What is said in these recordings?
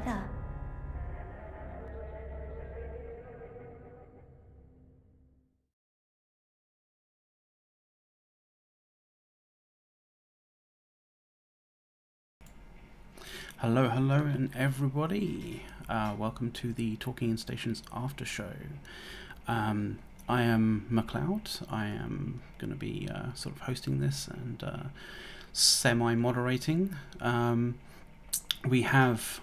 的。 Hello, hello, and everybody. Welcome to the Talking in Stations Aftershow. I am McLeod. I am going to be sort of hosting this and semi-moderating. We have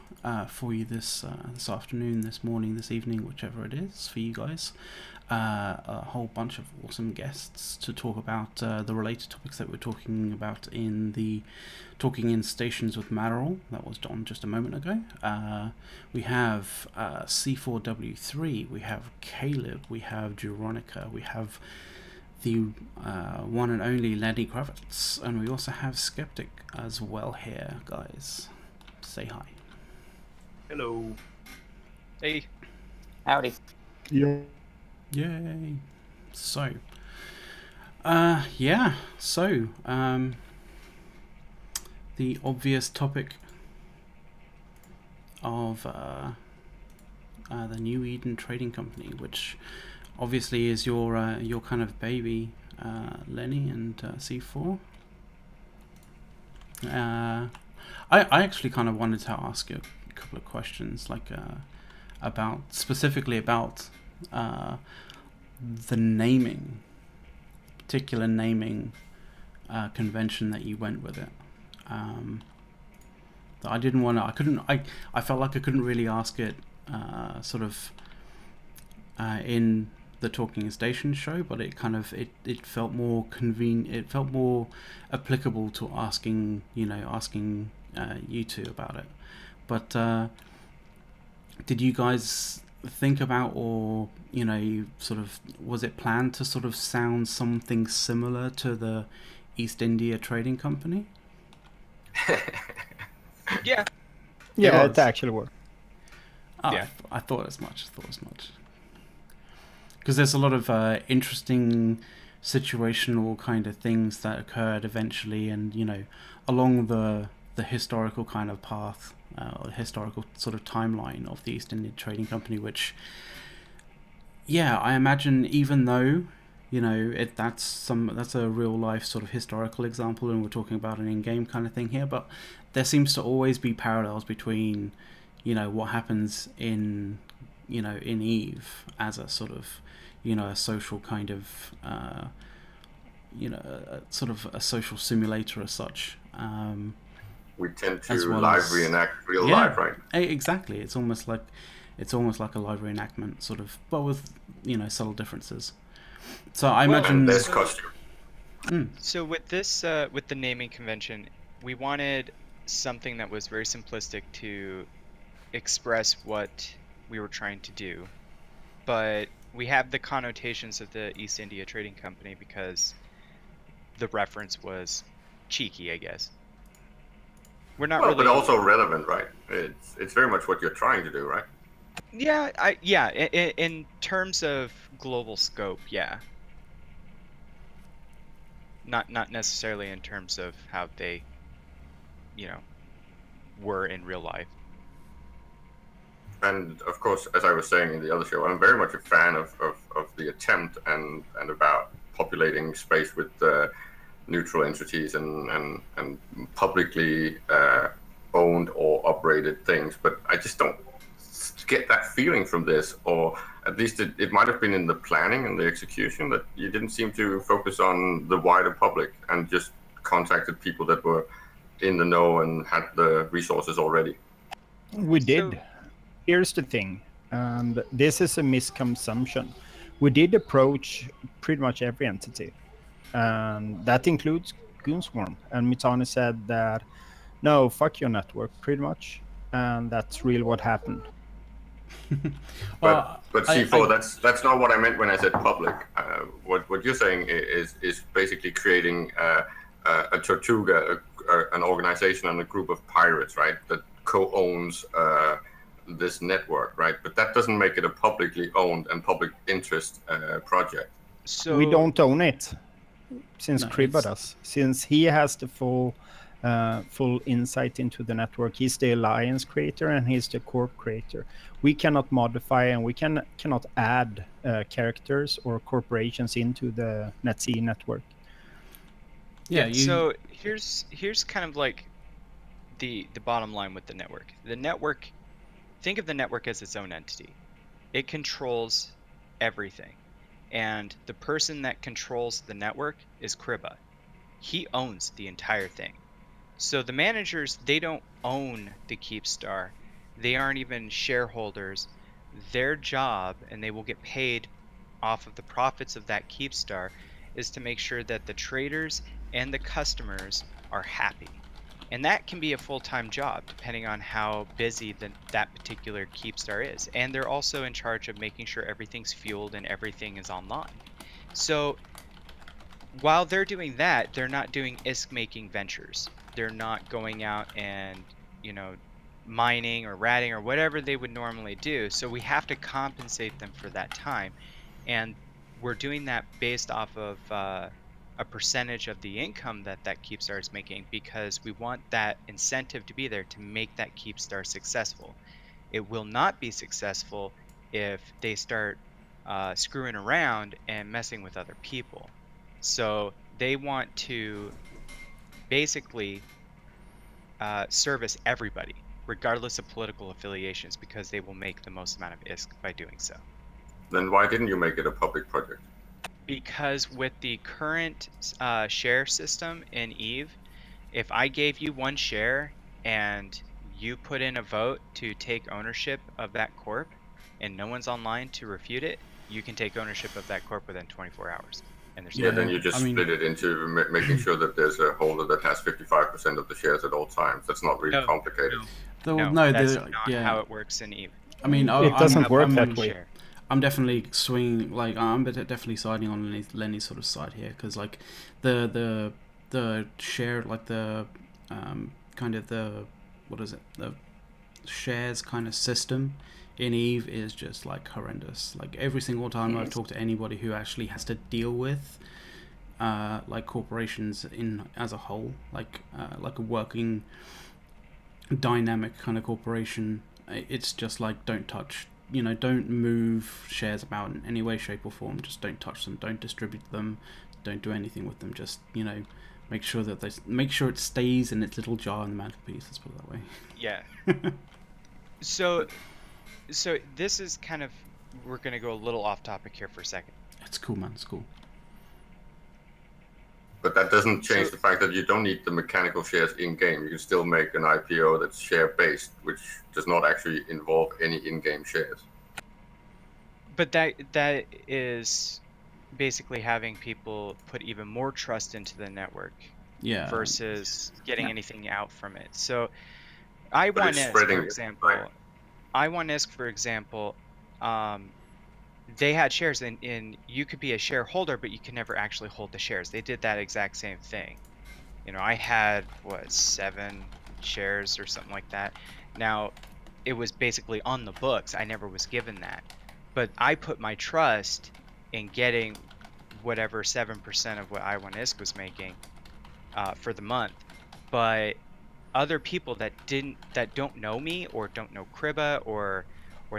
for you this afternoon, this morning, this evening, whichever it is for you guys, a whole bunch of awesome guests to talk about the related topics that we're talking about in the Talking in Stations with Maderal that was on just a moment ago. We have C4W3, we have Caleb, we have Jeronica, we have the one and only Lenny Kravitz, and we also have Skeptic as well here, guys. Say hi. Hello. Hey. Howdy. Yeah. Yay. So, yeah, so, the obvious topic of the New Eden Trading Company, which obviously is your kind of baby, Lenny and C4. I actually kind of wanted to ask you a couple of questions, like specifically about the particular naming convention that you went with it. I didn't want to. I felt like I couldn't really ask it sort of in the Talking Station show, but it kind of it felt more convenient. It felt more applicable to asking you two about it. But did you guys think about, or sort of, was it planned to sort of sound something similar to the East India Trading Company? Yeah. Yeah, it actually worked. Oh, Yeah. I thought as much. Because there's a lot of interesting situational kind of things that occurred eventually, and along the historical kind of path, or the historical sort of timeline of the East India Trading Company, which, yeah, I imagine, even though that's a real life sort of historical example, and we're talking about an in-game kind of thing here, but there seems to always be parallels between what happens in in Eve as a sort of a social kind of sort of a social simulator as such. We tend to well live reenact real life, right? Exactly. It's almost like a live reenactment, sort of, but with subtle differences. So I imagine this costume. So with this, with the naming convention, we wanted something that was very simplistic to express what we were trying to do, but we have the connotations of the East India Trading Company because the reference was cheeky, I guess. We're not really, but also relevant, right? It's very much what you're trying to do, right? Yeah, in terms of global scope, yeah. Not necessarily in terms of how they, were in real life. And of course, as I was saying in the other show, I'm very much a fan of the attempt and about populating space with neutral entities and publicly owned or operated things. But I just don't get that feeling from this, or at least it might have been in the planning and the execution, that you didn't seem to focus on the wider public and just contacted people that were in the know and had the resources already. We did. Here's the thing, and this is a misconception. We did approach pretty much every entity, and that includes Goonswarm. And Mitani said that, no, fuck your network, pretty much, and that's really what happened. But C4, that's not what I meant when I said public. What you're saying is basically creating a Tortuga, an organization and a group of pirates, right, that co-owns this network, right? But that doesn't make it a publicly owned and public interest project. So we don't own it, since Kribba does, since he has the full full insight into the network. He's the alliance creator and he's the corp creator. We cannot modify and we cannot add characters or corporations into the NetC network. Yeah. So here's kind of like the bottom line with the network. The network, think of the network as its own entity. It controls everything. And the person that controls the network is Kriba. He owns the entire thing. So the managers, they don't own the Keepstar. They aren't even shareholders. Their job, and they will get paid off of the profits of that Keepstar, is to make sure that the traders and the customers are happy. And that can be a full-time job depending on how busy that particular Keepstar is. And they're also in charge of making sure everything's fueled and everything is online. So while they're doing that, they're not doing ISK-making ventures. They're not going out and, you know, mining or ratting or whatever they would normally do. So we have to compensate them for that time. And we're doing that based off of a percentage of the income that Keepstar is making, because we want that incentive to be there to make that Keepstar successful. It will not be successful if they start screwing around and messing with other people. So they want to basically service everybody, regardless of political affiliations, because they will make the most amount of ISK by doing so. Then why didn't you make it a public project? Because with the current share system in EVE, if I gave you one share and you put in a vote to take ownership of that corp and no one's online to refute it, you can take ownership of that corp within 24 hours. And there's then you just split it into making sure that there's a holder that has 55% of the shares at all times. That's not really complicated. No, that's not how it works in EVE. I mean, it doesn't work that way. I'm definitely swinging, like, I'm definitely siding on Lenny's sort of side here, because, like, the share, like, the kind of the, what is it, the shares kind of system in EVE is just, like, horrendous. Like, every single time I've talked to anybody who actually has to deal with like corporations as a whole, like a working dynamic kind of corporation, it's just like, don't touch, you know, don't move shares about in any way, shape or form. Just don't touch them, don't distribute them, don't do anything with them. Just, you know, make sure it stays in its little jar on the mantelpiece, let's put it that way. Yeah. So this is kind of, we're going to go a little off topic here for a second. It's cool, man, it's cool. But that doesn't change the fact that you don't need the mechanical shares in-game. You can still make an IPO that's share-based, which does not actually involve any in-game shares. But that is basically having people put even more trust into the network, versus getting anything out from it. So I1ISK, for example, they had shares, and you could be a shareholder, but you can never actually hold the shares. They did that exact same thing. You know, I had, 7 shares or something like that. Now, it was basically on the books. I never was given that. But I put my trust in getting whatever 7% of what I1ISK was making for the month. But other people that don't know me, or don't know Kriba, or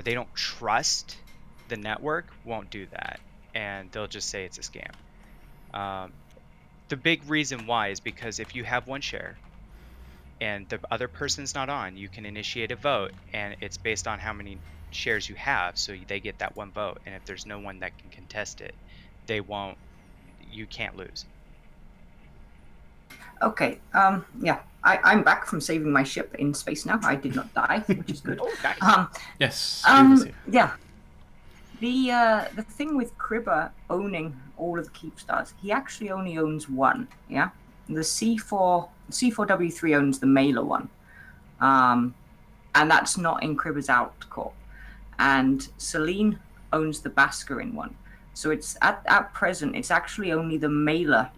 they don't trust the network, won't do that, and they'll just say it's a scam. The big reason why is because if you have one share and the other person's not on, you can initiate a vote, and it's based on how many shares you have, so they get that one vote, and if there's no one that can contest it, you can't lose. Okay, yeah, I'm back from saving my ship in space now. I did not die, which is good. Oh, nice. Yes. Yeah. The thing with Kriba owning all of the Keepstars, he actually only owns one, yeah? The C4W3 owns the mailer one. And that's not in Kriba's Out Corp. And Celine owns the Bascarin one. So it's at present, it's actually only the mailer,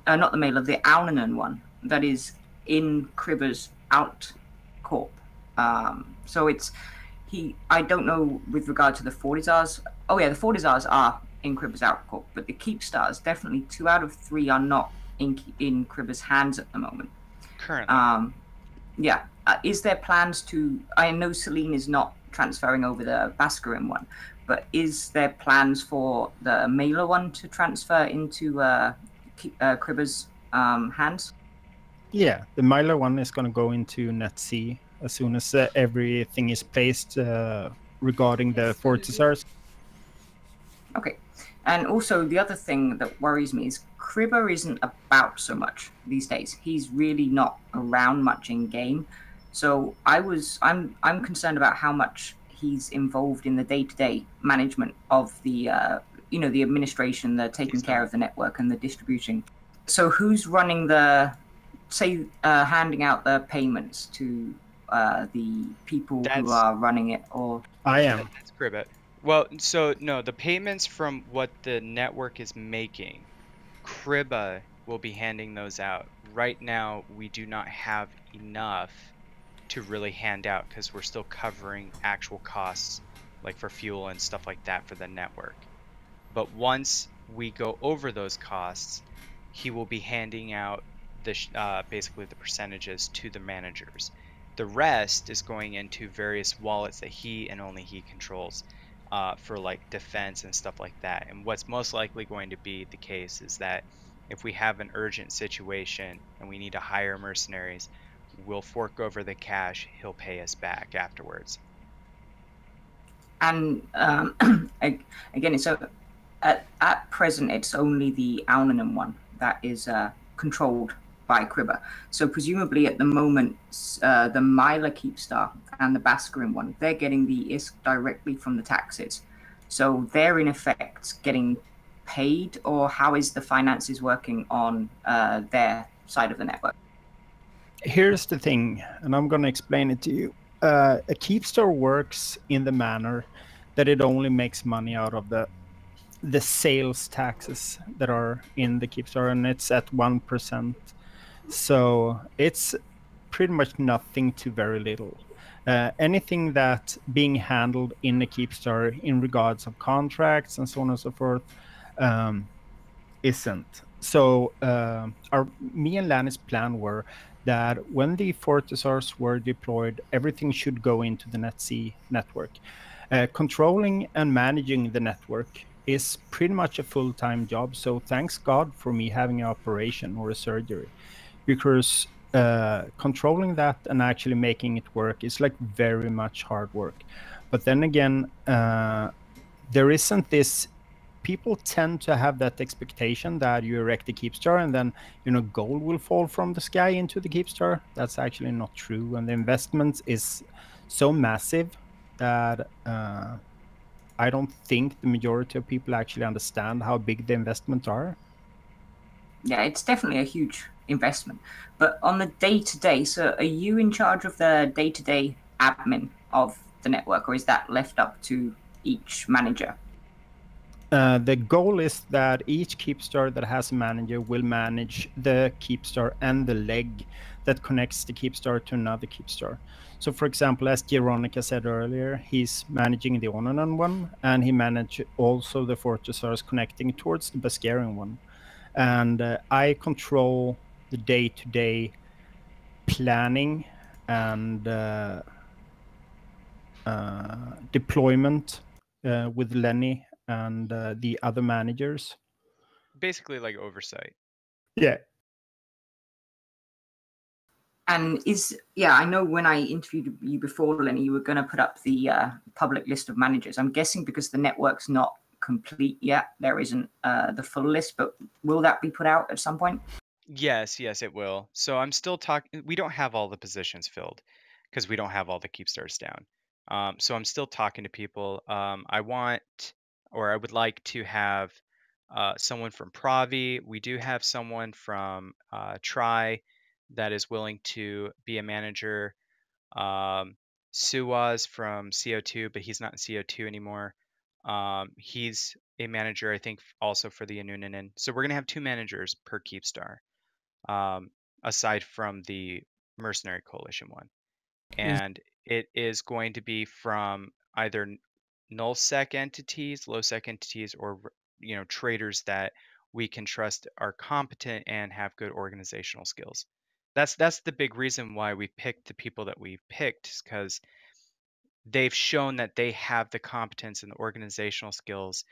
not the mailer, the Aunanen one that is in Kriba's Out Corp. So it's I don't know with regard to the Fortizars. Oh yeah, the Fortizars are in Kriba's Out Corp, but the Keepstars, definitely 2 out of 3 are not in Kriba's hands at the moment. Currently. Yeah. Is there plans to? I know Celine is not transferring over the Bascarin one, but is there plans for the mailer one to transfer into Cribber's hands? Yeah, the Mylar one is going to go into NetC as soon as everything is placed regarding the Fortisars. Okay. And also the other thing that worries me is Cribber isn't about so much these days. He's really not around much in game. So I'm concerned about how much he's involved in the day-to-day management of the the administration, the taking care of the network and the distribution. So who's running handing out the payments to the people who are running it? Or I am. That's Cribbit. Well, so no, the payments from what the network is making, Cribba will be handing those out. Right now, we do not have enough to really hand out because we're still covering actual costs, like for fuel and stuff like that for the network. But once we go over those costs, he will be handing out basically the percentages to the managers. The rest is going into various wallets that he and only he controls for like defense and stuff like that. And what's most likely going to be the case is that if we have an urgent situation and we need to hire mercenaries, we'll fork over the cash. He'll pay us back afterwards. And again, so at present, it's only the Aunanen one that is controlled by Cribber. So presumably at the moment, the Myla Keepstar and the Bascarin one, they're getting the ISK directly from the taxes. So they're in effect getting paid, or how is the finances working on their side of the network? Here's the thing, and I'm going to explain it to you. A Keepstar works in the manner that it only makes money out of the sales taxes that are in the Keepstar, and it's at 1%. So it's pretty much nothing to very little. Anything that being handled in the Keepstar in regards of contracts and so on and so forth isn't. So me and Lanny's plan were that when the Fortisars were deployed, everything should go into the NetC network. Controlling and managing the network is pretty much a full-time job. So thanks God for me having an operation or a surgery, because controlling that and actually making it work is like very much hard work. But then again, there isn't this. People tend to have that expectation that you erect a Keepstar and then gold will fall from the sky into the Keepstar. That's actually not true, and the investment is so massive that I don't think the majority of people actually understand how big the investments are. Yeah, it's definitely a huge investment. But on the day-to-day, so are you in charge of the day-to-day admin of the network, or is that left up to each manager? The goal is that each Keepstar that has a manager will manage the Keepstar and the leg that connects the Keepstar to another Keepstar. So, for example, as Jeronica said earlier, he's managing the Onanan one, and he managed also the Fortisars connecting towards the Bascarin one. And I control the day-to-day planning and deployment with Lenny and the other managers. Basically like oversight. Yeah. And I know when I interviewed you before, Lenny, you were going to put up the public list of managers. I'm guessing because the network's not complete yet, there isn't the full list, but will that be put out at some point? Yes, it will. So I'm still talking. We don't have all the positions filled because we don't have all the Keepstars down. So I'm still talking to people. I would like to have someone from Pravi. We do have someone from Tri that is willing to be a manager. Suwaz from CO2, but he's not in CO2 anymore. He's a manager, I think, also for the Anunanen. So we're gonna have 2 managers per Keepstar, aside from the Mercenary Coalition one. And it is going to be from either null-sec entities, low-sec entities, or traders that we can trust are competent and have good organizational skills. That's the big reason why we picked the people that we picked, because they've shown that they have the competence and the organizational skills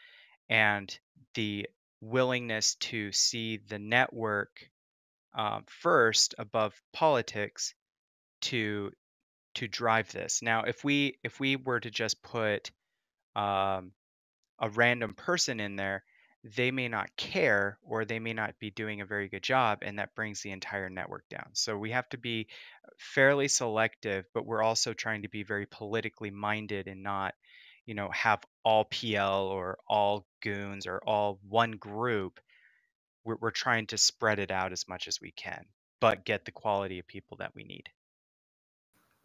and the willingness to see the network first above politics to drive this. Now, if we were to just put um, a random person in there, they may not care or they may not be doing a very good job, and that brings the entire network down. So we have to be fairly selective, but we're also trying to be very politically minded and not, have all PL or all goons or all one group. We're trying to spread it out as much as we can, but get the quality of people that we need.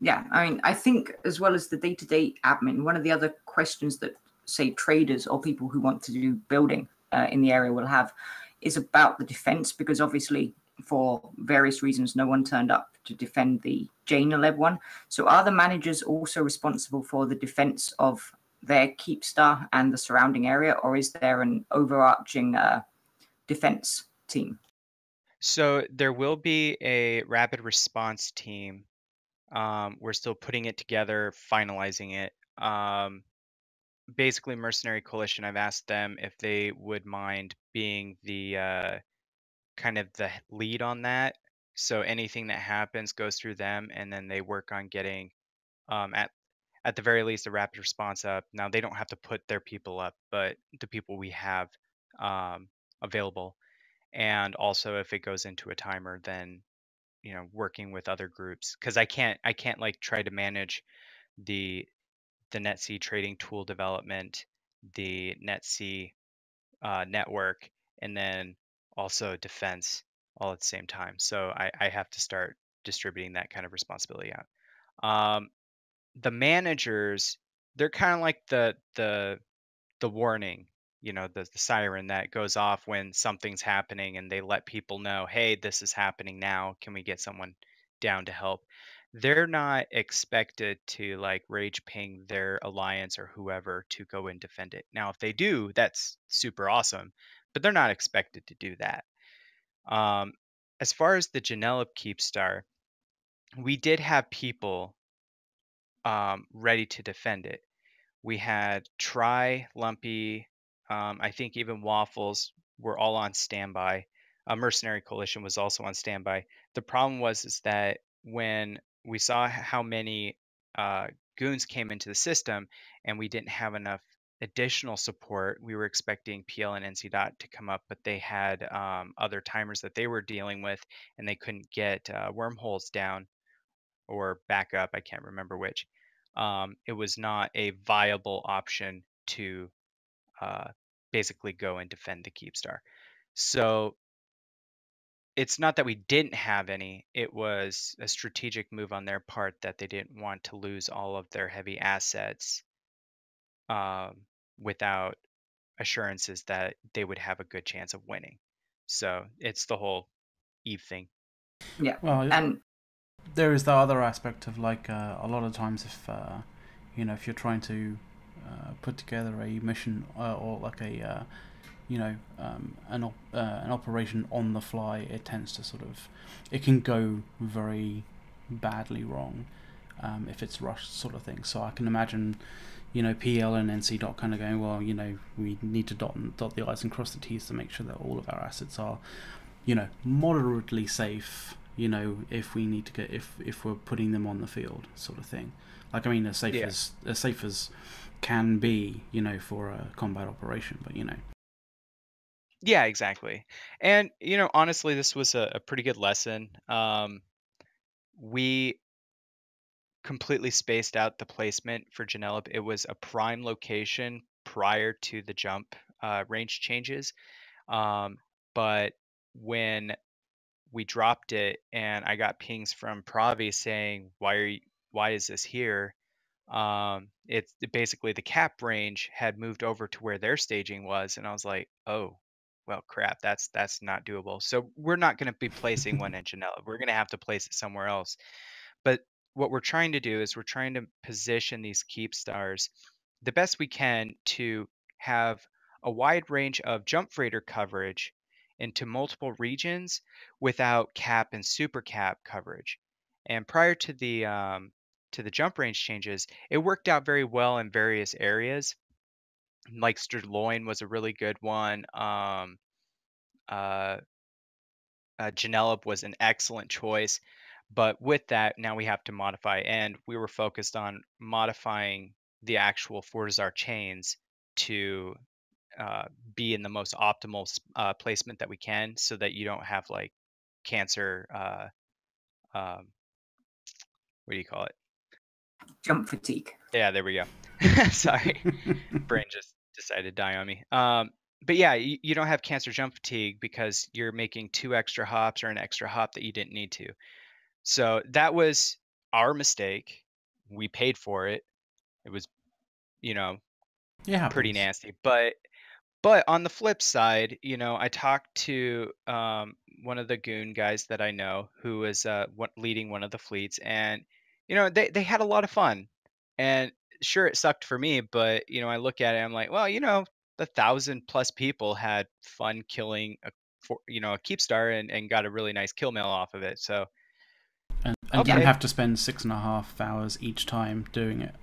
Yeah, I mean, I think as well as the day-to-day admin, one of the other questions that, say, traders or people who want to do building in the area will have is about the defense, because obviously for various reasons, no one turned up to defend the Jaina-led one. So are the managers also responsible for the defense of their Keepstar and the surrounding area, or is there an overarching defense team? So there will be a rapid response team. We're still putting it together, finalizing it. Basically, Mercenary Coalition, I've asked them if they would mind being the kind of the lead on that. So anything that happens goes through them, and then they work on getting at the very least a rapid response up. Now they don't have to put their people up, but the people we have available. And also, if it goes into a timer, then working with other groups, because I can't like try to manage the NetC trading tool development, the NetC network, and then also defense all at the same time. So I have to start distributing that kind of responsibility out. The managers, they're kind of like the warning, the siren that goes off when something's happening, and they let people know, hey, this is happening now. Can we get someone down to help? They're not expected to like rage ping their alliance or whoever to go and defend it. Now, if they do, that's super awesome, but they're not expected to do that. As far as the Janela Keepstar, we did have people ready to defend it. We had Try, Lumpy, I think even Waffles were all on standby. Mercenary Coalition was also on standby. The problem was is that when we saw how many goons came into the system and we didn't have enough additional support, we were expecting PL and NC Dot to come up, but they had other timers that they were dealing with, and they couldn't get wormholes down or back up. I can't remember which. It was not a viable option to basically go and defend the Keepstar. So it's not that we didn't have any, it was a strategic move on their part that they didn't want to lose all of their heavy assets without assurances that they would have a good chance of winning. So it's the whole Eve thing. Yeah. Well, and there is the other aspect of like a lot of times if if you're trying to put together a mission or like a an operation on the fly, it tends to it can go very badly wrong if it's rushed sort of thing. So I can imagine PL and NC dot kind of going, well, we need to dot the I's and cross the T's to make sure that all of our assets are moderately safe, if we need to get if we're putting them on the field sort of thing. Like, I mean, as safe as can be, for a combat operation, but Yeah, exactly. And honestly, this was a pretty good lesson. We completely spaced out the placement for Janela. It was a prime location prior to the jump range changes. But when we dropped it and I got pings from Pravi saying, why is this here? It's basically the cap range had moved over to where their staging was, and I was like, oh, well, crap, that's not doable. So we're not going to be placing one in Janela. We're going to have to place it somewhere else. But what we're trying to do is we're trying to position these keep stars the best we can to have a wide range of jump freighter coverage into multiple regions without cap and super cap coverage. And prior to the jump range changes, it worked out very well in various areas. Like Sturloin was a really good one. Janela was an excellent choice. But with that, now we have to modify, and we were focused on modifying the actual Fortizar chains to be in the most optimal placement that we can, so that you don't have like cancer. What do you call it? Jump fatigue. Yeah, there we go. Sorry, brain just decided to die on me. But yeah, you don't have cancer jump fatigue because you're making 2 extra hops or an extra hop that you didn't need to. So that was our mistake. We paid for it. It was, Yeah, pretty nasty. But on the flip side, I talked to one of the goon guys that I know who was leading one of the fleets, and they had a lot of fun. And sure, it sucked for me, but I look at it, I'm like, well, the 1,000+ people had fun killing a keepstar and got a really nice kill mail off of it. So. And didn't have to spend 6.5 hours each time doing it.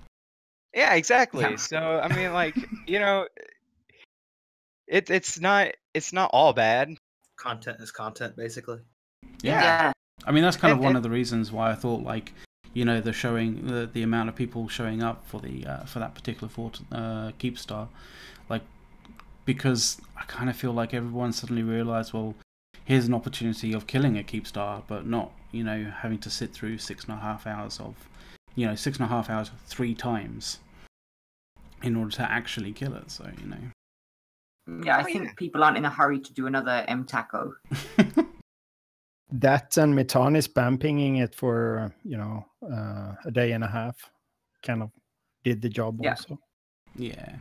Yeah, exactly. Yeah. So I mean, like, it's not all bad. Content is content, basically. Yeah. I mean, that's kind of one of the reasons why I thought, like, the showing, the amount of people showing up for the for that particular Keepstar, like, because I kind of feel like everyone suddenly realized, well, here's an opportunity of killing a Keepstar, but not, having to sit through 6.5 hours of, 6.5 hours 3 times in order to actually kill it. So, Yeah, I think people aren't in a hurry to do another M-Taco. That and Metani spam pinging it for, a day and a half kind of did the job also. Yeah.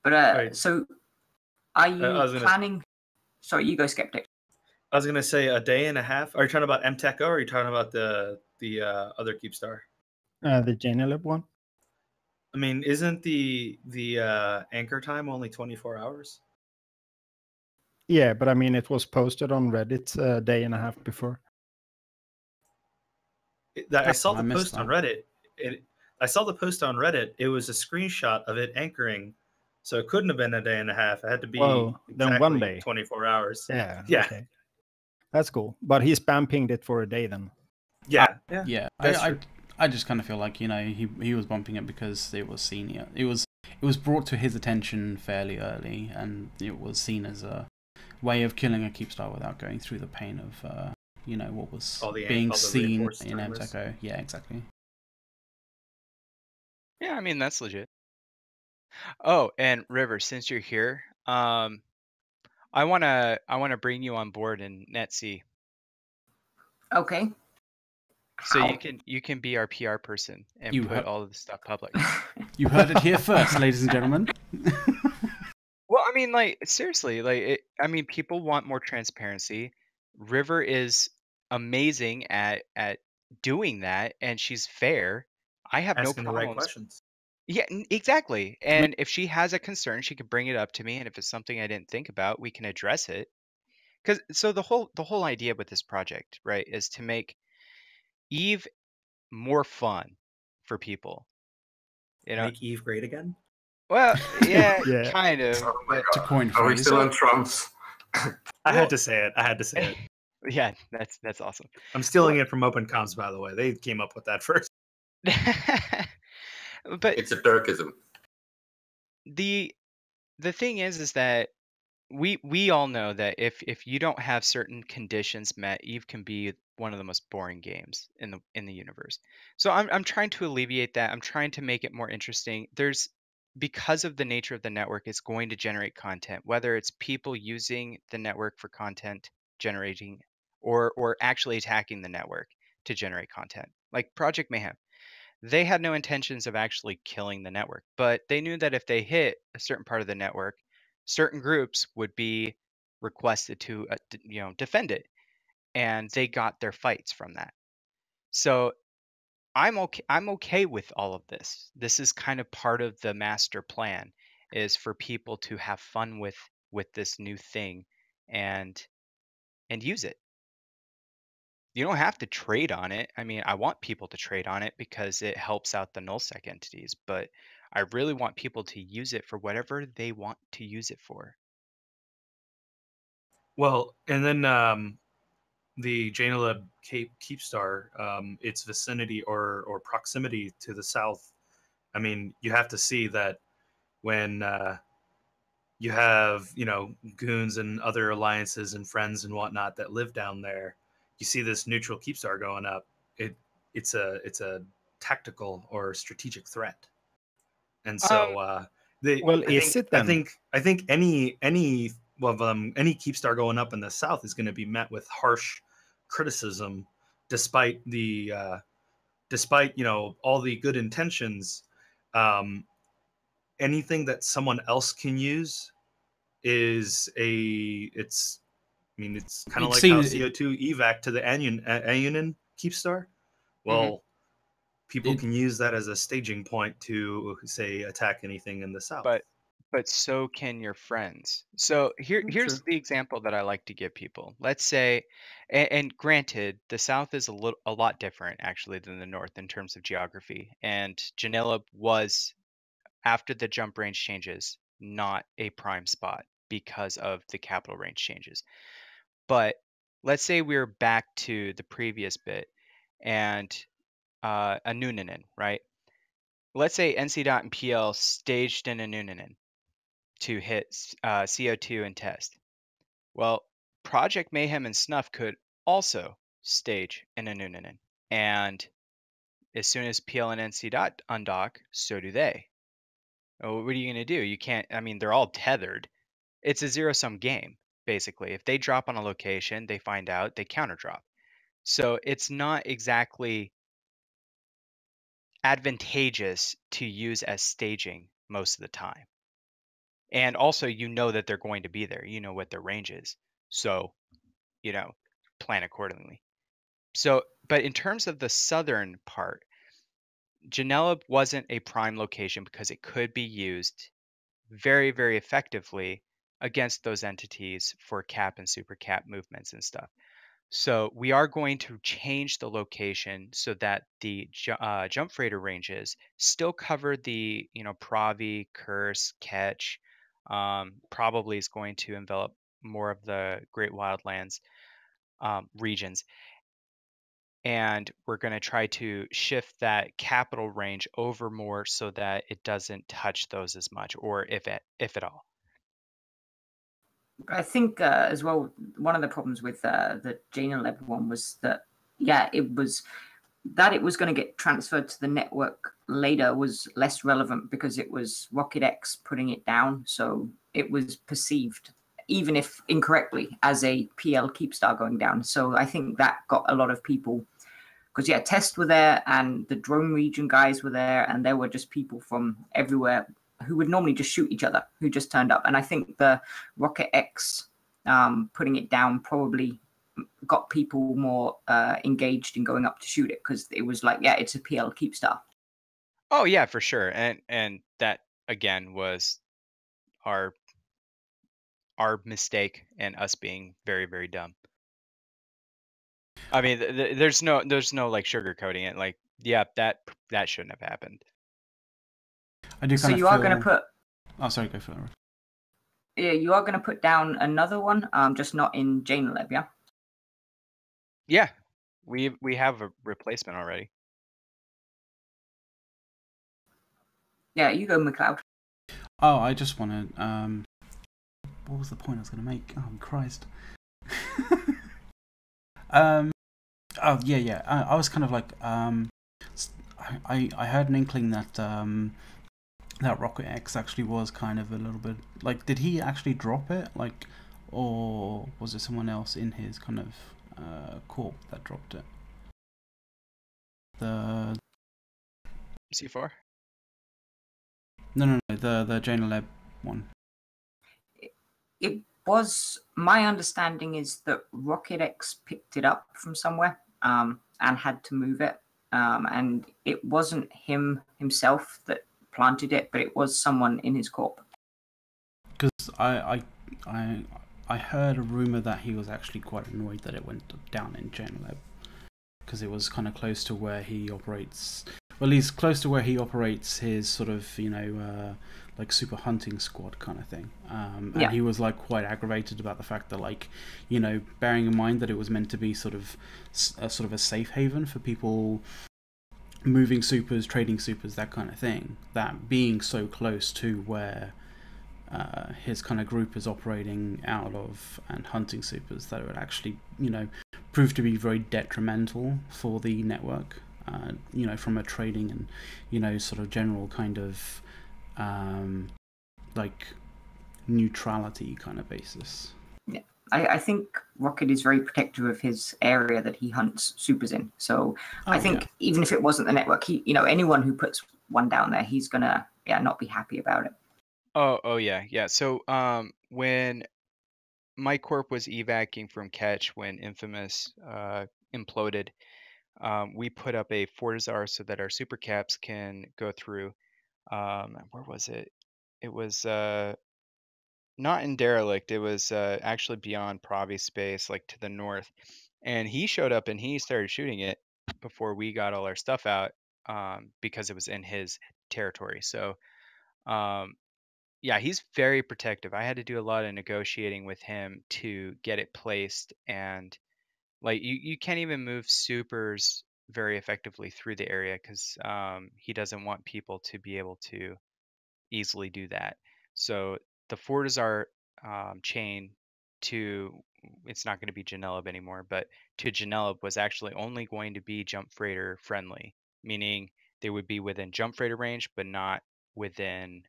But, so, are you planning... Sorry, you go, Skeptic. I was going to say a day and a half. Are you talking about MTECO or are you talking about the other Keepstar? The Janelib one. I mean, isn't the anchor time only 24 hours? Yeah, but I mean, it was posted on Reddit a day and a half before. I saw the post on Reddit. I saw the post on Reddit. It was a screenshot of it anchoring, so it couldn't have been a day and a half. It had to be then 1 day, 24 hours. Yeah. Okay. That's cool. But he spam pinged it for a day then. Yeah. I just kind of feel like he was bumping it because it was senior. It was brought to his attention fairly early, and it was seen as a way of killing a Keepstar without going through the pain of what was being seen in MTECO. Yeah, exactly. Yeah, I mean, that's legit. Oh, and River, since you're here, I wanna bring you on board in NetC. Okay. So you can be our PR person and put all of the stuff public. You heard it here first, ladies and gentlemen. Well, I mean, like, seriously, like, people want more transparency. River is amazing at doing that, and she's fair. I have Asking no problems. the right questions. Yeah, exactly. And if she has a concern, she can bring it up to me, and if it's something I didn't think about, we can address it. So the whole idea with this project, right, is to make Eve more fun for people. Make Eve great again? Well, yeah, kind of. Oh my To God. coin Are we phrase. still on Trumps? I had to say it. Yeah, that's awesome. I'm stealing it from Open Comms, by the way. They came up with that first. But It's a Dirkism. the thing is that we all know that if you don't have certain conditions met, Eve can be one of the most boring games in the universe. So I'm trying to alleviate that. I'm trying to make it more interesting. Because of the nature of the network, it's going to generate content, whether it's people using the network for content generating or actually attacking the network to generate content. Like Project Mayhem, they had no intentions of actually killing the network, but they knew that if they hit a certain part of the network, certain groups would be requested to defend it, and they got their fights from that. So I'm okay with all of this. This is kind of part of the master plan, is for people to have fun with this new thing and use it. You don't have to trade on it. I mean, I want people to trade on it because it helps out the nullsec entities, but I really want people to use it for whatever they want to use it for. Well, and then the Janeleb Keepstar, its vicinity or proximity to the south. I mean, you have to see that when you have, you know, goons and other alliances and friends and whatnot that live down there, you see this neutral Keepstar going up. It's a tactical or strategic threat, and so well, is it then? I think any of any Keepstar going up in the south is going to be met with harsh criticism, despite you know, all the good intentions. Anything that someone else can use is it's kind of like how CO2 evac to the Anunin Keepstar. Well, people can use that as a staging point to, say, attack anything in the south. But so can your friends. So here's the example that I like to give people. Let's say, and granted, the South is a lot different actually than the North in terms of geography. And Janela was, after the jump range changes, not a prime spot because of the capital range changes. But let's say we're back to the previous bit and a Nunanen, right? Let's say NC Dot and PL staged in a Nunanen to hit CO2 and test. Well, Project Mayhem and Snuff could also stage in a Nunanen. And as soon as PL and NC Dot undock, so do they. Well, what are you going to do? You can't, I mean, they're all tethered. It's a zero-sum game, basically. If they drop on a location, they find out, they counter drop. So it's not exactly advantageous to use as staging most of the time. And also, you know that they're going to be there. You know what their range is. So, you know, plan accordingly. So, but in terms of the southern part, Janela wasn't a prime location because it could be used very, very effectively against those entities for cap and super cap movements and stuff. So we are going to change the location so that the jump freighter ranges still cover the, you know, Pravi, Curse, Catch. Probably is going to envelop more of the Great Wildlands regions. And we're going to try to shift that capital range over more so that it doesn't touch those as much, or if at all. I think as well, one of the problems with the Janeleb one was that, yeah, it was going to get transferred to the network later was less relevant because it was Rocket X putting it down. So it was perceived, even if incorrectly, as a PL Keepstar going down. So I think that got a lot of people, because, yeah, Test were there and the drone region guys were there, and there were just people from everywhere who would normally just shoot each other, who just turned up. And I think the Rocket X putting it down probably got people more engaged in going up to shoot it, because it was like, yeah, it's a PL Keepstar. Oh yeah, for sure. And that again was our mistake and us being very, very dumb. I mean, there's no like sugarcoating it. Like, yeah, that shouldn't have happened. I do. So you are going to put. Oh, sorry, go for it. Yeah, you are going to put down another one, just not in Janeleb, yeah. Yeah, we have a replacement already. Yeah, you go, McLeod. Oh, I just wanted. What was the point I was going to make? Oh Christ. Oh yeah. I was kind of like I heard an inkling that that Rocket X actually was kind of a little bit like, did he actually drop it, like, or was it someone else in his kind of corp that dropped it? The C4? No, the Janeleb one. It was, my understanding is that Rocket X picked it up from somewhere and had to move it, and it wasn't himself that planted it, but it was someone in his corp. Because I I heard a rumor that he was actually quite annoyed that it went down in Chainlab, because it was kind of close to where he operates. Well, he's close to where he operates his sort of, like super hunting squad kind of thing. And he was like quite aggravated about the fact that, like, bearing in mind that it was meant to be sort of a safe haven for people moving supers, trading supers, that kind of thing, that being so close to where his kind of group is operating out of and hunting supers, that it would actually, prove to be very detrimental for the network, from a trading and, sort of general kind of like neutrality kind of basis. Yeah, I think Rocket is very protective of his area that he hunts supers in. So I think even if it wasn't the network, he, anyone who puts one down there, he's gonna not be happy about it. Oh yeah. So when my corp was evacing from Catch when Infamous imploded, we put up a Fortizar so that our super caps can go through. Where was it? It was not in Derelict. It was actually beyond Pravi space, like to the north. And he showed up and he started shooting it before we got all our stuff out, because it was in his territory. So yeah, he's very protective. I had to do a lot of negotiating with him to get it placed, and like you can't even move supers very effectively through the area because he doesn't want people to be able to easily do that. So the Fortizar chain to, it's not going to be Janelab anymore, but to Janelab was actually only going to be jump freighter friendly, meaning they would be within jump freighter range, but not within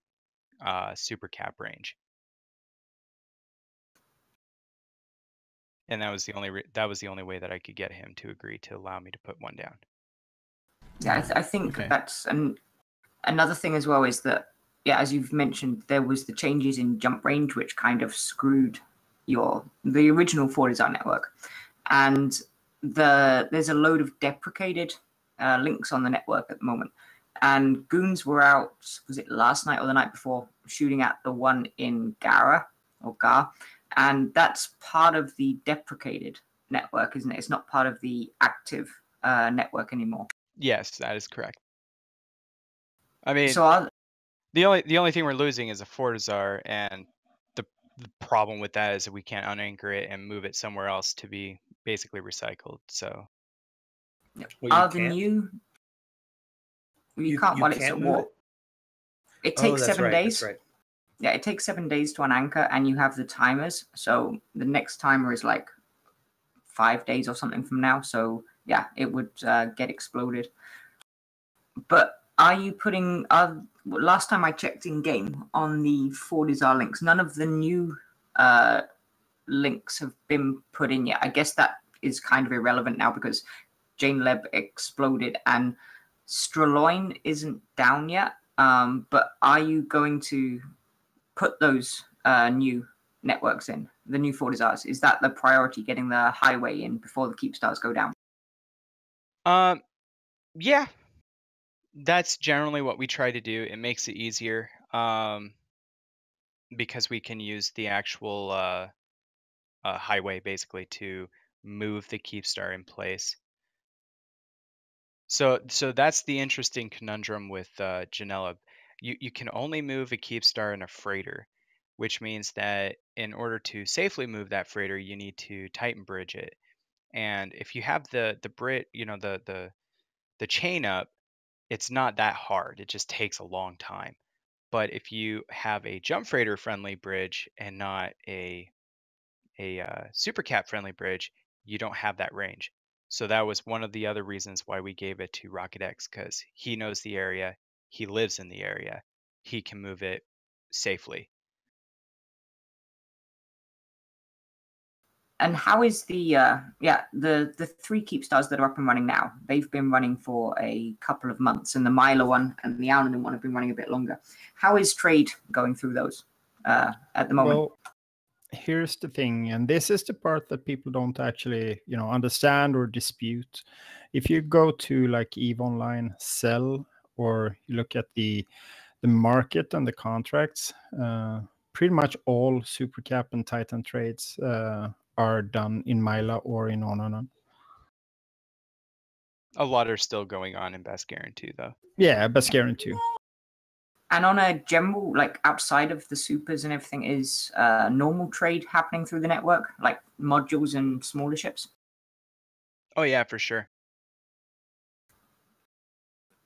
super cap range. And that was the only way that I could get him to agree to allow me to put one down. Yeah, I think that's another thing as well is that, as you've mentioned, there was the changes in jump range which kind of screwed the original Fortizar network, and there's a load of deprecated links on the network at the moment. And goons were out, was it last night or the night before, shooting at the one in Gar, and that's part of the deprecated network, isn't it? It's not part of the active network anymore. Yes, that is correct. I mean, so the only thing we're losing is a Fortizar, and the problem with that is that we can't unanchor it and move it somewhere else to be basically recycled. So you can't while it's at war. It takes 7 days. That's right. Yeah, it takes 7 days to unanchor, and you have the timers. So the next timer is like 5 days or something from now. So yeah, it would get exploded. But are you putting? Last time I checked in game on the Fortizar links, none of the new links have been put in yet. I guess that is kind of irrelevant now because Janelab exploded and Straloin isn't down yet. But are you going to put those new networks in, the new Fortizars? Is that the priority, getting the highway in before the keep stars go down? Yeah, that's generally what we try to do. It makes it easier because we can use the actual highway basically to move the keep star in place. So that's the interesting conundrum with Janelab. You can only move a keep star in a freighter, which means that in order to safely move that freighter, you need to Titan bridge it. And if you have the chain up, it's not that hard. It just takes a long time. But if you have a jump freighter friendly bridge and not a super cap friendly bridge, you don't have that range. So that was one of the other reasons why we gave it to Rocket X, because he knows the area, he lives in the area, he can move it safely. And how is the three keep stars that are up and running now? They've been running for a couple of months, and the Myla one and the Allen one have been running a bit longer. How is trade going through those at the moment? Well, here's the thing, and this is the part that people don't actually, understand or dispute. If you go to like EVE Online sell, or you look at the market and the contracts, pretty much all Super Cap and Titan trades are done in Myla or in Ononon. A lot are still going on in Best Guarantee, though. Yeah, Best Guarantee. And on a general, like outside of the supers and everything, is normal trade happening through the network, like modules and smaller ships? Oh yeah, for sure.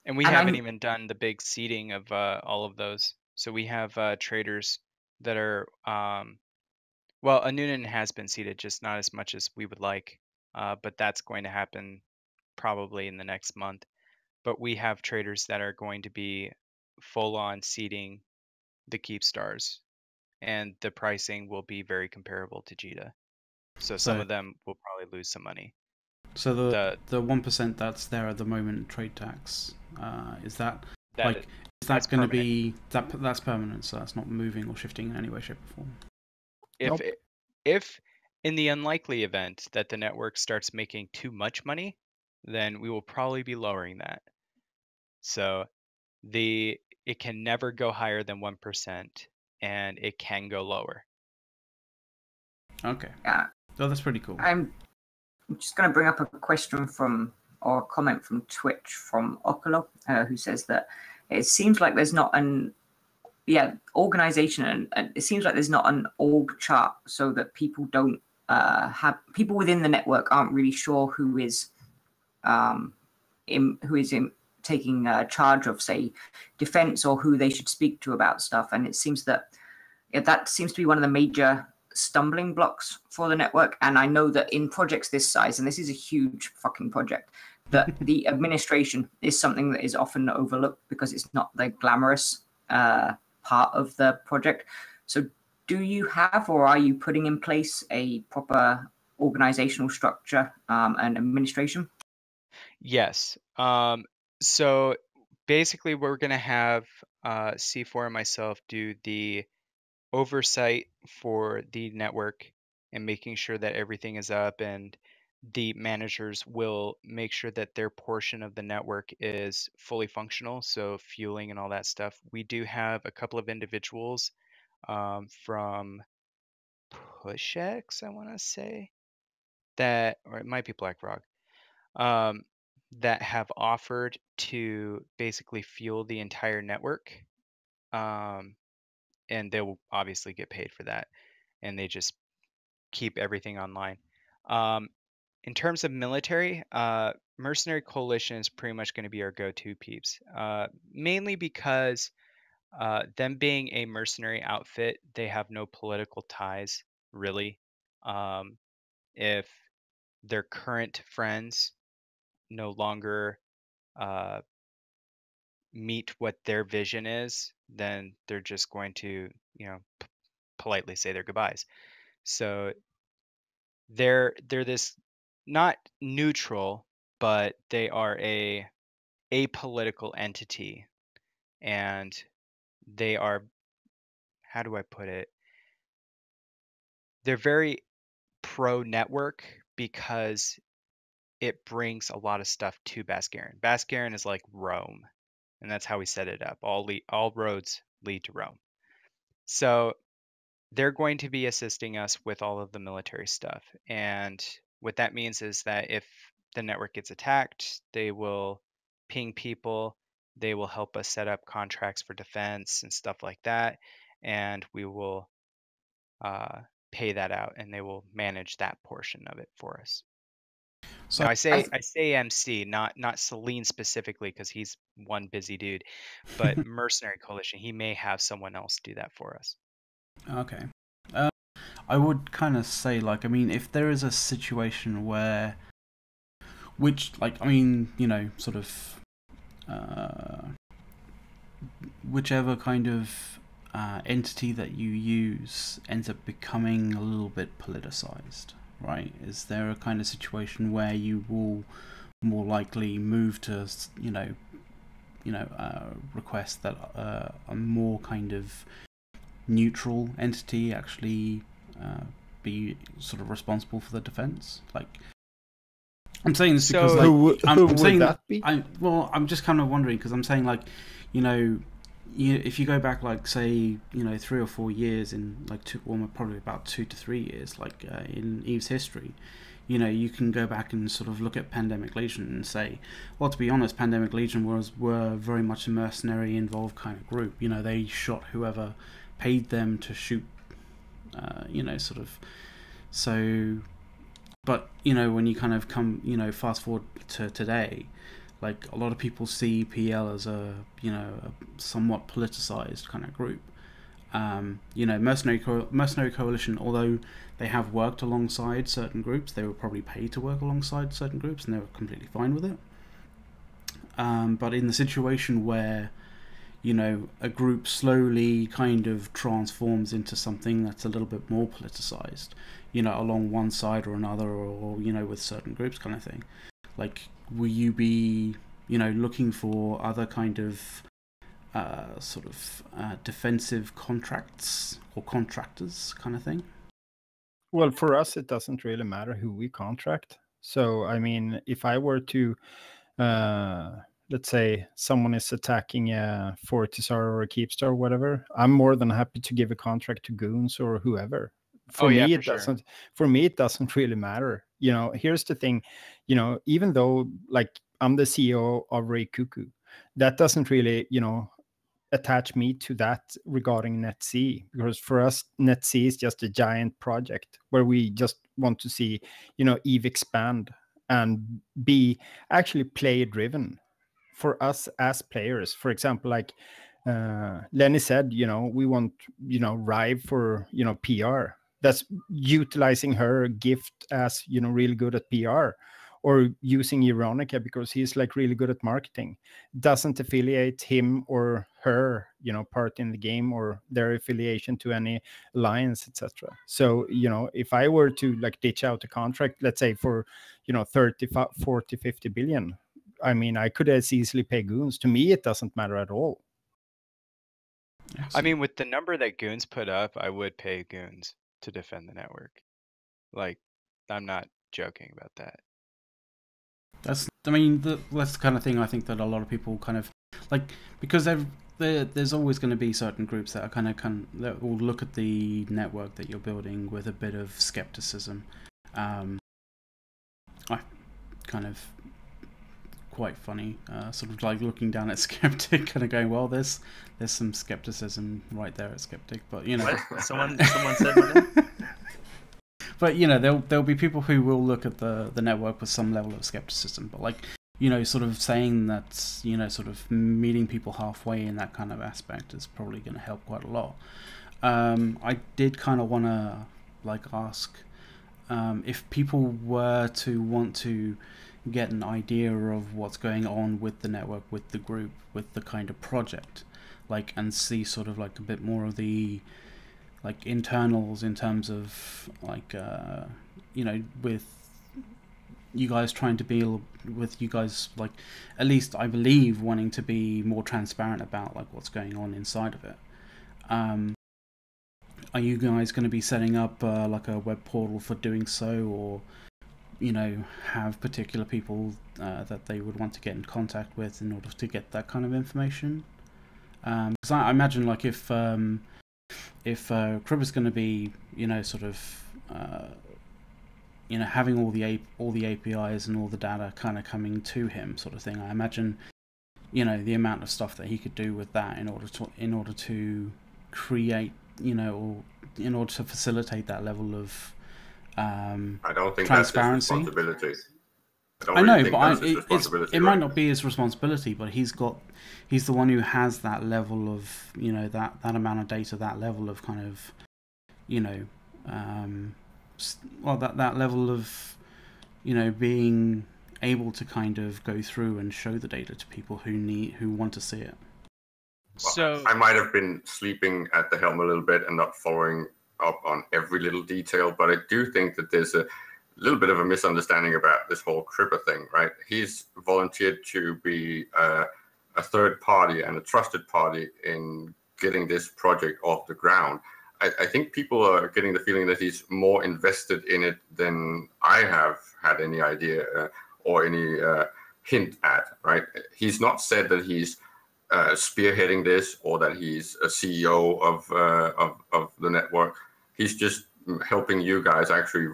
And we haven't even done the big seeding of all of those. So we have traders that are, well, Anunan has been seeded, just not as much as we would like. But that's going to happen probably in the next month. But we have traders that are going to be full on seeding the Keep Stars, and the pricing will be very comparable to Jita. So some of them will probably lose some money. So the 1% that's there at the moment, trade tax, is that like is that going to be that's permanent? So that's not moving or shifting in any way, shape, or form. If in the unlikely event that the network starts making too much money, then we will probably be lowering that. So it can never go higher than 1%, and it can go lower. Okay. Yeah. Oh, that's pretty cool. I'm just going to bring up a question or a comment from Twitch from Okolo, who says that it seems like there's not organization, and it seems like there's not an org chart, so that people don't people within the network aren't really sure who is taking charge of, say, defense, or who they should speak to about stuff. And it seems that that seems to be one of the major stumbling blocks for the network. And I know that in projects this size, and this is a huge fucking project, that the administration is something that is often overlooked because it's not the glamorous part of the project. So do you have, or are you putting in place a proper organizational structure and administration? Yes. So basically we're going to have C4 and myself do the oversight for the network and making sure that everything is up, and the managers will make sure that their portion of the network is fully functional, so fueling and all that stuff. We do have a couple of individuals from PushX, I want to say, that, or it might be BlackRock, that have offered to basically fuel the entire network, and they will obviously get paid for that, and they just keep everything online. In terms of military, Mercenary Coalition is pretty much going to be our go-to peeps, mainly because them being a mercenary outfit, they have no political ties, really. If their current friends no longer meet what their vision is, then they're just going to, politely say their goodbyes. So they're this, not neutral, but they are a apolitical entity, and they are, how do I put it? They're very pro network because it brings a lot of stuff to Bascaran. Bascaran is like Rome, and that's how we set it up. All roads lead to Rome. So they're going to be assisting us with all of the military stuff. And what that means is that if the network gets attacked, they will ping people, they will help us set up contracts for defense and stuff like that, and we will pay that out, and they will manage that portion of it for us. So now I say MC, not Celine specifically, because he's one busy dude, but Mercenary Coalition, he may have someone else do that for us. Okay. I would kind of say, like, I mean, if there is a situation where, sort of, whichever kind of entity that you use ends up becoming a little bit politicized, right? Is there a kind of situation where you will more likely move to, request that a more kind of neutral entity actually be sort of responsible for the defense? Like, I'm saying this because who would that be? I'm just kind of wondering, because I'm saying, like, if you go back, like, say, 3 or 4 years in, like, probably about 2 to 3 years, like, in EVE's history, you can go back and sort of look at Pandemic Legion and say, well, to be honest, Pandemic Legion were very much a mercenary involved kind of group. They shot whoever paid them to shoot, sort of. So, but, when you kind of come, fast forward to today, like, a lot of people see PL as a somewhat politicized kind of group. Mercenary Coalition, although they have worked alongside certain groups, they were probably paid to work alongside certain groups, and they were completely fine with it. But in the situation where a group slowly kind of transforms into something that's a little bit more politicized, along one side or another, or with certain groups kind of thing, like, will you be looking for other kind of sort of defensive contracts or contractors kind of thing? Well, for us, it doesn't really matter who we contract. So, I mean, if I were to, let's say someone is attacking a Fortisar or a Keepstar or whatever, I'm more than happy to give a contract to Goons or whoever. For me, it doesn't. For me, it doesn't really matter. Here's the thing. Even though, like, I'm the CEO of Ray Cuckoo, that doesn't really, attach me to that regarding NetC, because for us, NetC is just a giant project where we just want to see, EVE expand and be actually player driven for us as players. For example, like Lenny said, we want, Rive for, PR. That's utilizing her gift as, really good at PR, or using Ironica because he's like really good at marketing. Doesn't affiliate him or her, part in the game or their affiliation to any alliance, etc. So, if I were to like ditch out a contract, let's say for, 30, 40, 50 billion, I mean, I could as easily pay Goons. To me, it doesn't matter at all. I mean, with the number that Goons put up, I would pay Goons to defend the network. Like, I'm not joking about that. That's the kind of thing I think that a lot of people kind of like, because there's always going to be certain groups that are that will look at the network that you're building with a bit of skepticism. I kind of quite funny, sort of like looking down at Skeptic, kind of going, well, there's some skepticism right there at Skeptic, but What? Someone said my name? But there'll be people who will look at the network with some level of skepticism, but like, sort of saying that, sort of meeting people halfway in that kind of aspect is probably going to help quite a lot. I did kind of want to like ask if people were to want to get an idea of what's going on with the network, with the group, with the kind of project, like, and see sort of like a bit more of the like internals in terms of like with you guys trying to be, with you guys like, at least I believe, wanting to be more transparent about like what's going on inside of it. Are you guys going to be setting up like a web portal for doing so, or have particular people that they would want to get in contact with in order to get that kind of information? Because I imagine, like, if Crib is going to be, sort of, having all the APIs and all the data kind of coming to him, sort of thing, I imagine, the amount of stuff that he could do with that in order to create, or in order to facilitate that level of I don't think transparency. That's his responsibility. I know, but it might not be his responsibility, but he's the one who has that level of, that amount of data, that level of kind of, that level of, being able to kind of go through and show the data to people who want to see it. So I might have been sleeping at the helm a little bit and not following up on every little detail, but I do think that there's a little bit of a misunderstanding about this whole Cripper thing, right? He's volunteered to be a third party and a trusted party in getting this project off the ground. I think people are getting the feeling that he's more invested in it than I have had any idea or any hint at, right? He's not said that he's spearheading this, or that he's a CEO of the network. He's just helping you guys actually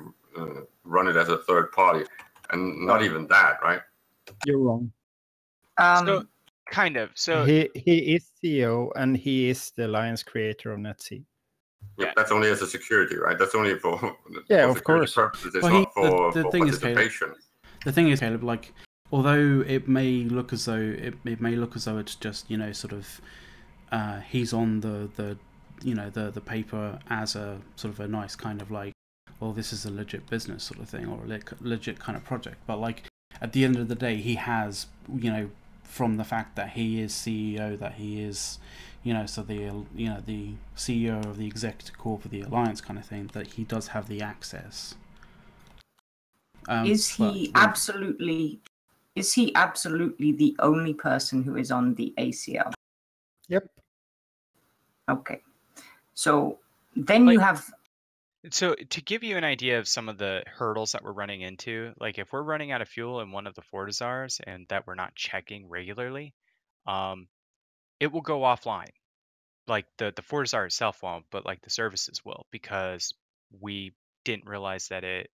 run it as a third party, and not even that, right? You're wrong. So kind of. So he is CEO and he is the alliance creator of NetC. Yeah, that's only as a security, right? That's only for of security course. purposes. It's Well, not for the thing is, participation. The thing is, Caleb, like, although it may look as though it's just, you know, sort of he's on the you know, the paper as a sort of a nice kind of like, well, this is a legit business sort of thing, or a legit kind of project. But like at the end of the day, he has, you know, from the fact that he is CEO, that he is, you know, so the, you know, the CEO of the executive corp of the alliance kind of thing, that he does have the access. Is he absolutely the only person who is on the ACL? Yep. Okay. So then you have. So to give you an idea of some of the hurdles that we're running into, like if we're running out of fuel in one of the Fortizars and that we're not checking regularly, it will go offline. Like the Fortizar itself won't, but like the services will, because we didn't realize that it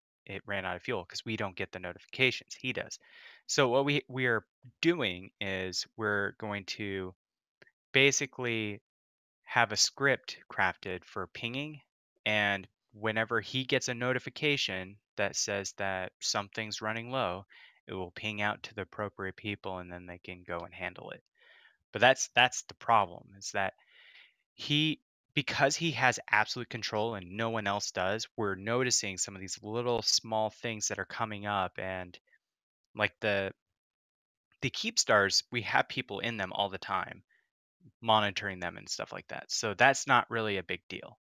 ran out of fuel, because we don't get the notifications. He does. So what we are doing is we're going to basically have a script crafted for pinging, and whenever he gets a notification that says that something's running low, it will ping out to the appropriate people, and then they can go and handle it. But that's the problem, is that because he has absolute control and no one else does, we're noticing some of these little small things that are coming up. And like the keep stars, we have people in them all the time monitoring them and stuff like that, so that's not really a big deal,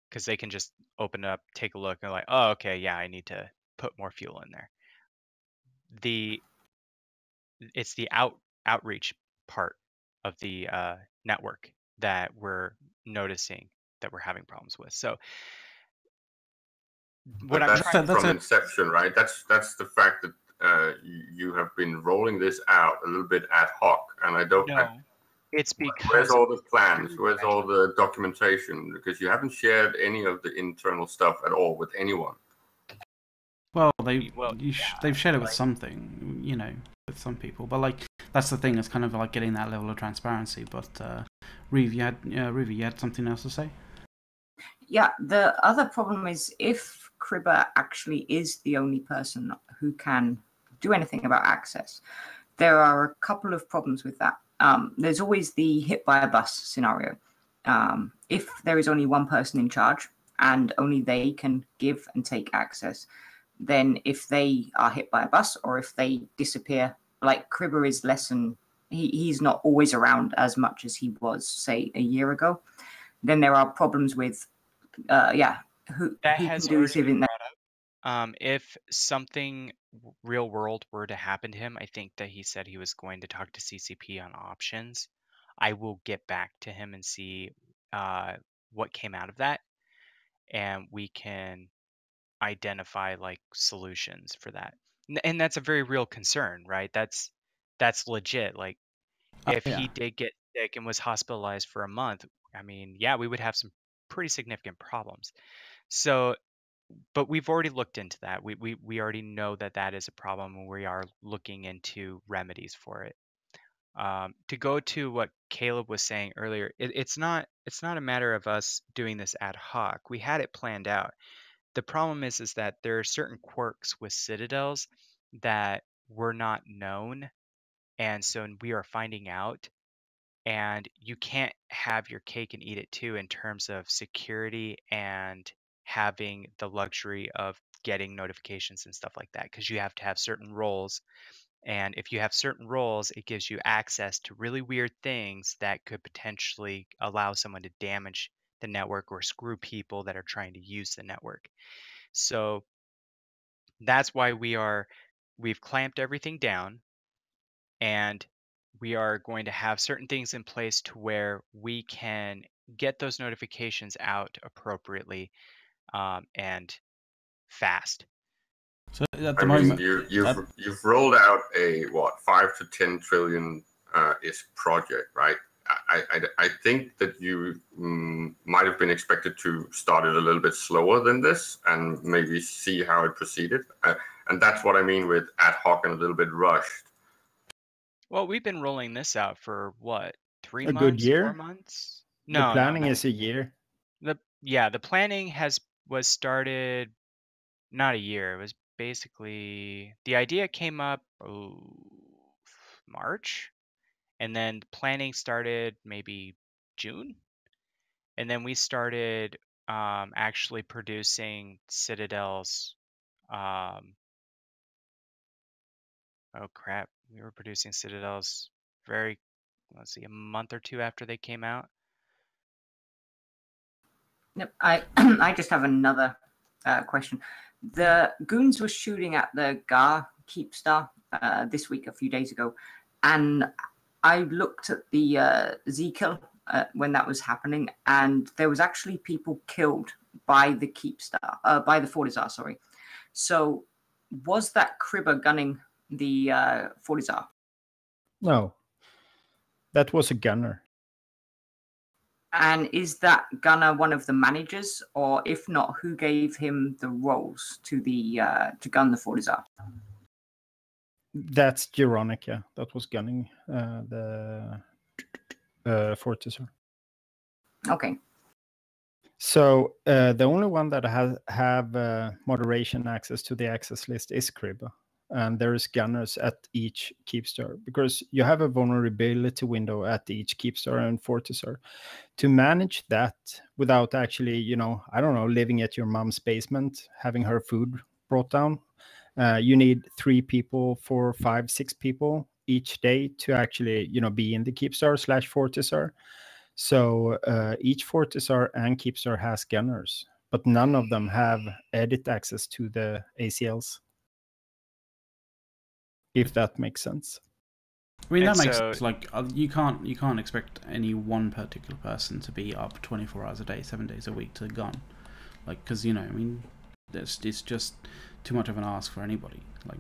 because they can just open it up, take a look, and like, oh, okay, yeah, I need to put more fuel in there. It's the outreach part of the network that we're noticing that we're having problems with. So what I'm trying from inception, right? That's the fact that you have been rolling this out a little bit ad hoc, and I don't know. It's because where's all the plans? Where's all the documentation? Because you haven't shared any of the internal stuff at all with anyone. Well, they've shared it with something, you know, with some people. But like that's the thing. It's kind of like getting that level of transparency. But Reeve, you had something else to say? Yeah, the other problem is if Cribber actually is the only person who can do anything about access, there are a couple of problems with that. There's always the hit by a bus scenario. If there is only one person in charge and only they can give and take access, then if they are hit by a bus or if they disappear, like Cribber is less than, he's not always around as much as he was, say, a year ago, then there are problems with, who can do this event. If something real world were to happen to him, I think that he said he was going to talk to CCP on options. I will get back to him and see what came out of that, and we can identify like solutions for that. And that's a very real concern, right? That's legit. Like if he did get sick and was hospitalized for a month, I mean, yeah, we would have some pretty significant problems. So, but we've already looked into that. We already know that that is a problem, and we are looking into remedies for it. To go to what Caleb was saying earlier, it's not a matter of us doing this ad hoc. We had it planned out. The problem is that there are certain quirks with citadels that were not known, and so we are finding out. And you can't have your cake and eat it too in terms of security and having the luxury of getting notifications and stuff like that, because you have to have certain roles. And if you have certain roles, it gives you access to really weird things that could potentially allow someone to damage the network or screw people that are trying to use the network. So that's why we've clamped everything down, and we are going to have certain things in place to where we can get those notifications out appropriately and fast. So at the moment, you've rolled out a 5 to 10 trillion is project, right? I think that you might have been expected to start it a little bit slower than this and maybe see how it proceeded. And that's what I mean with ad hoc and a little bit rushed. Well, we've been rolling this out for what, 3 months? A good year? 4 months? The No, planning no. is a year. The planning was started not a year. It was basically the idea came up March, and then planning started maybe June, and then we started actually producing Citadel's. Oh crap, we were producing Citadel's let's see, a month or two after they came out. Yep, I just have another question. The goons were shooting at the Gar Keepstar this week, a few days ago, and I looked at the Z-kill when that was happening, and there was actually people killed by the Keepstar, by the Fortizar, sorry. So was that Cribber gunning the Fortizar? No, that was a gunner. And is that gunner one of the managers, or if not, who gave him the roles to gun the Fortizar? That's Geronica that was gunning the Fortizar. Okay. So the only one that have moderation access to the access list is Cribber. And there is gunners at each Keepstar, because you have a vulnerability window at each Keepstar and Fortizar. To manage that without actually, I don't know, living at your mom's basement, having her food brought down, you need 3 people, 4, 5, 6 people each day to actually, be in the Keepstar/Fortizar. So each Fortizar and Keepstar has gunners, but none of them have edit access to the ACLs. If that makes sense. I mean, that And makes so- sense. Like, you can't expect any one particular person to be up 24 hours a day, 7 days a week to gun. Like, because, I mean, it's just too much of an ask for anybody. Like,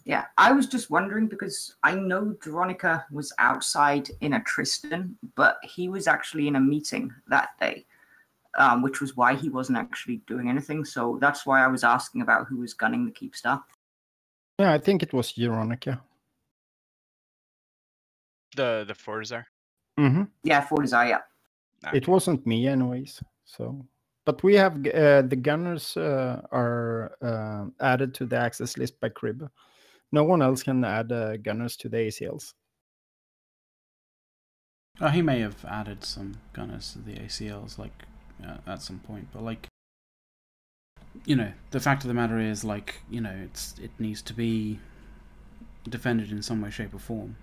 Yeah, I was just wondering because I know Veronica was outside in a Tristan, but he was actually in a meeting that day, which was why he wasn't actually doing anything. So that's why I was asking about who was gunning the Keepstar. Yeah, I think it was Veronica. The Fortizar. Mm-hmm. Yeah, Fortizar, yeah. Okay. It wasn't me anyways. So, but we have the gunners are added to the access list by Crib. No one else can add gunners to the ACLs. oh, he may have added some gunners to the ACLs, like, at some point, but like, the fact of the matter is, like, it needs to be defended in some way, shape, or form.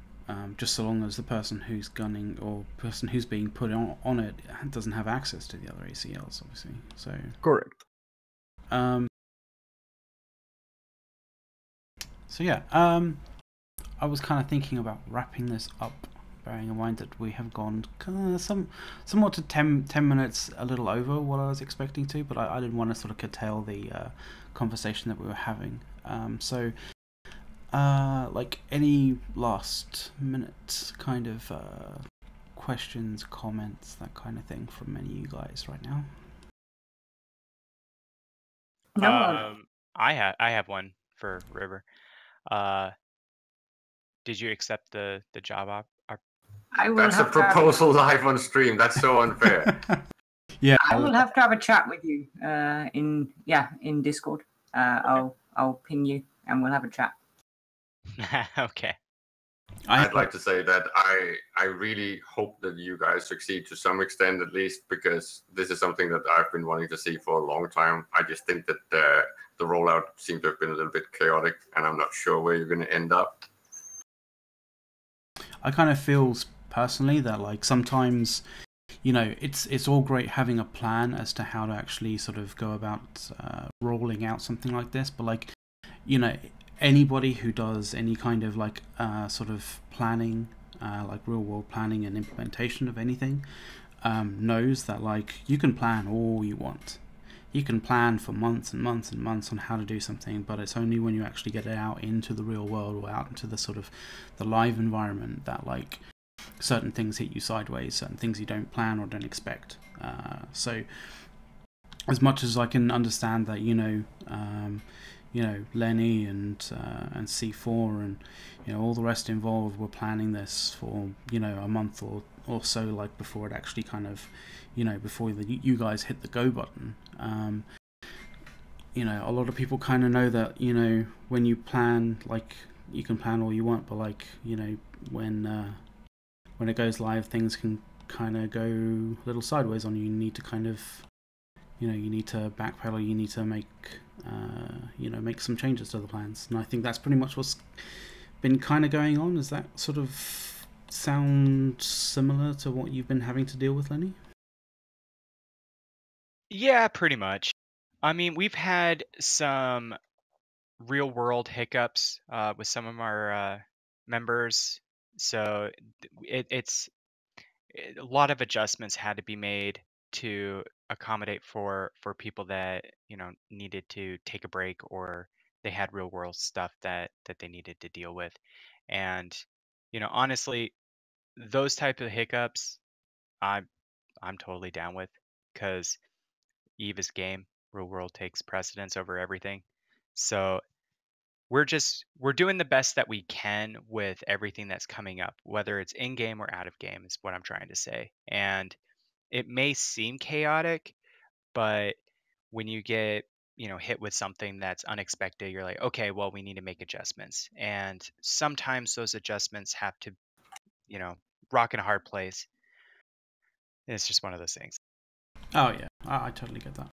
Just so long as the person who's gunning or person who's being put on it doesn't have access to the other ACLs, obviously. So Correct. So yeah, I was kind of thinking about wrapping this up, bearing in mind that we have gone somewhat to 10 minutes a little over what I was expecting to, but I didn't want to sort of curtail the conversation that we were having. So like, any last minute kind of questions, comments, that kind of thing from any of you guys right now? No, I have one for River. Did you accept the job I will That's a have to proposal live on stream. That's so unfair. Yeah, I will have to have a chat with you in Discord. I'll ping you and we'll have a chat. Okay. I'd like to say that I really hope that you guys succeed to some extent, at least, because this is something that I've been wanting to see for a long time. I just think that the rollout seemed to have been a little bit chaotic, and I'm not sure where you're going to end up. I kind of feel personally that, like, sometimes, it's all great having a plan as to how to actually sort of go about rolling out something like this, but, like, anybody who does any kind of, like, sort of planning, like real world planning and implementation of anything, knows that, like, you can plan all you want. you can plan for months and months and months on how to do something, but it's only when you actually get it out into the real world or out into the sort of the live environment that like certain things hit you sideways, certain things you don't plan or don't expect. So as much as I can understand that, Lenny and C4 and all the rest involved were planning this for a month or so, like before it actually kind of before you guys hit the go button. A lot of people kind of know that when you plan, like you can plan all you want, but like when it goes live, things can kind of go a little sideways on you. You need to kind of you need to backpedal, you need to make make some changes to the plans, and I think that's pretty much what's been kind of going on. Does that sort of sound similar to what you've been having to deal with, Lenny? Yeah, pretty much. I mean, we've had some real world hiccups with some of our members, so it's a lot of adjustments had to be made to accommodate for people that needed to take a break, or they had real world stuff that they needed to deal with. And honestly, those type of hiccups i'm totally down with, because Eve is game, real world takes precedence over everything. So we're doing the best that we can with everything that's coming up, whether it's in game or out of game, is what I'm trying to say. And it may seem chaotic, but when you get hit with something that's unexpected, you're like, okay, well, we need to make adjustments. And sometimes those adjustments have to rock in a hard place. It's just one of those things. Oh yeah, I totally get that.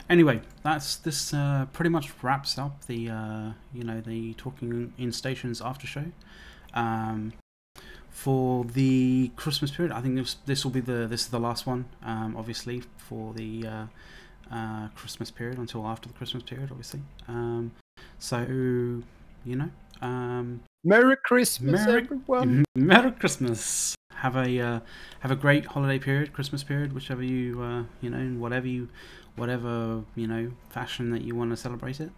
Anyway, this pretty much wraps up the the Talking in Stations after show for the Christmas period. I think this is the last one, obviously, for the Christmas period, until after the Christmas period, obviously. Merry Christmas, everyone! Merry Christmas. Have a great holiday period, Christmas period, whichever you whatever fashion that you want to celebrate it.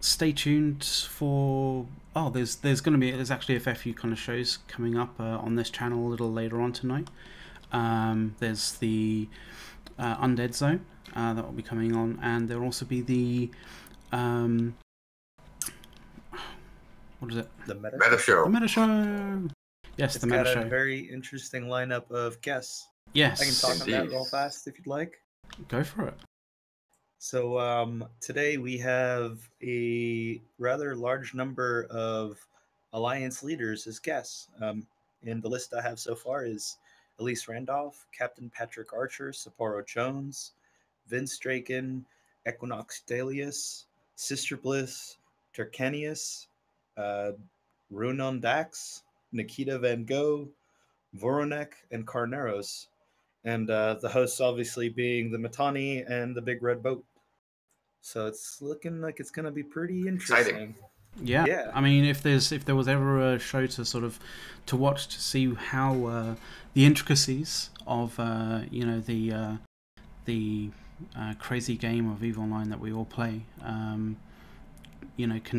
Stay tuned for there's actually a fair few kind of shows coming up on this channel a little later on tonight. There's the Undead Zone that will be coming on, and there'll also be the what is it? The Meta Show. The Meta Show. Yes, the Meta Show. It's got a very interesting lineup of guests. Yes. I can talk on that real fast if you'd like. Go for it. So today we have a rather large number of Alliance leaders as guests. And the list I have so far is Elise Randolph, Captain Patrick Archer, Sapporo Jones, Vince Draken, Equinox Delius, Sister Bliss, Turcanius, Runon Dax, Nikita Van Gogh, Voronek, and Carneros. And the hosts obviously being the Matani and the Big Red Boat. So it's looking like it's going to be pretty interesting. Exciting. Yeah. I mean, if there was ever a show to sort of to watch to see how the intricacies of the crazy game of EVE Online that we all play can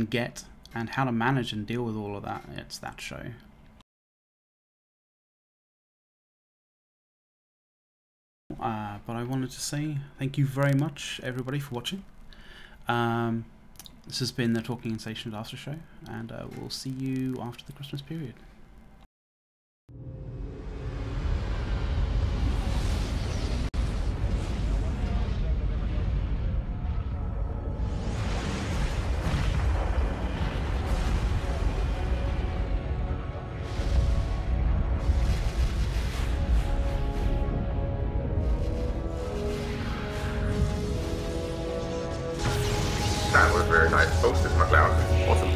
get, and how to manage and deal with all of that, it's that show. But I wanted to say thank you very much, everybody, for watching. This has been the Talking in Stations after show, and we'll see you after the Christmas period. That was very nice posted, McLeod. Awesome.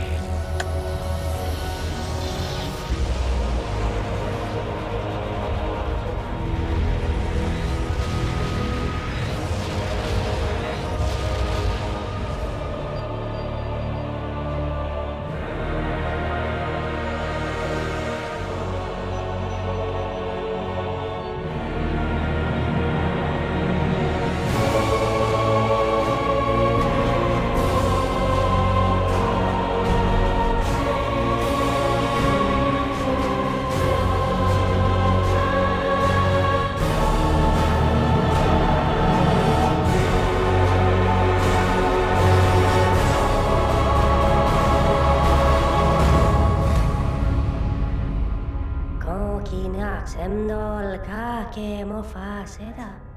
kina semnol ka ke mo fa seda.